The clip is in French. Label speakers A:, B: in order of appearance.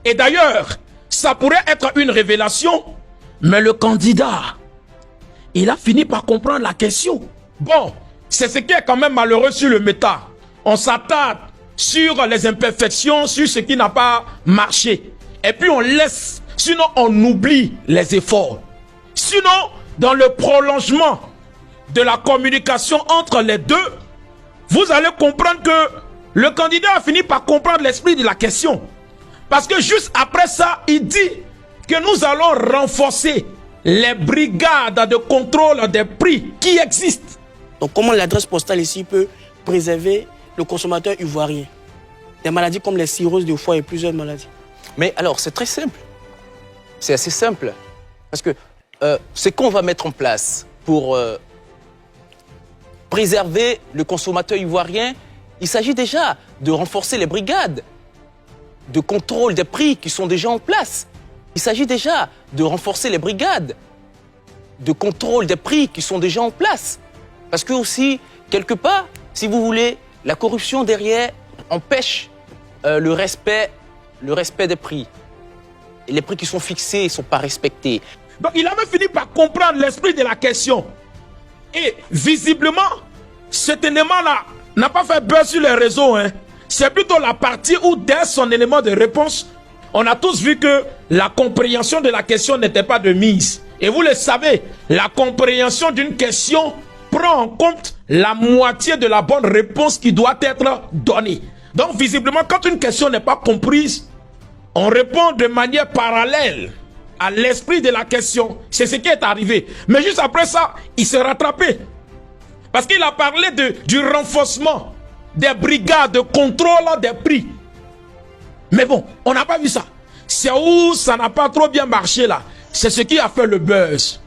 A: Et d'ailleurs, ça pourrait être une révélation, mais le candidat, il a fini par comprendre la question. Bon, c'est ce qui est quand même malheureux sur le méta. On s'attarde sur les imperfections, sur ce qui n'a pas marché. Et puis on laisse, sinon on oublie les efforts. Sinon, dans le prolongement de la communication entre les deux, vous allez comprendre que le candidat a fini par comprendre l'esprit de la question. Parce que juste après ça, il dit que nous allons renforcer les brigades de contrôle des prix qui existent.
B: Donc comment l'adresse postale ici peut préserver le consommateur ivoirien? Des maladies comme les cirrhoses de foie et plusieurs maladies.
C: Mais alors, c'est très simple. C'est assez simple. Parce que ce qu'on va mettre en place pour préserver le consommateur ivoirien, il s'agit déjà de renforcer les brigades de contrôle des prix qui sont déjà en place. Il s'agit déjà de renforcer les brigades de contrôle des prix qui sont déjà en place. Parce que aussi, quelque part, si vous voulez, la corruption derrière empêche le respect des prix. Et les prix qui sont fixés ne sont pas respectés.
A: Donc il avait fini par comprendre l'esprit de la question. Et visiblement, cet élément-là n'a pas fait buzz sur les réseaux. C'est plutôt la partie où, dès son élément de réponse, on a tous vu que la compréhension de la question n'était pas de mise. Et vous le savez, la compréhension d'une question prend en compte la moitié de la bonne réponse qui doit être donnée. Donc visiblement, quand une question n'est pas comprise, on répond de manière parallèle à l'esprit de la question. C'est ce qui est arrivé. Mais juste après ça, il s'est rattrapé. Parce qu'il a parlé du renforcement des brigades de contrôle des prix. Mais bon, on n'a pas vu ça. C'est où ça n'a pas trop bien marché là. C'est ce qui a fait le buzz.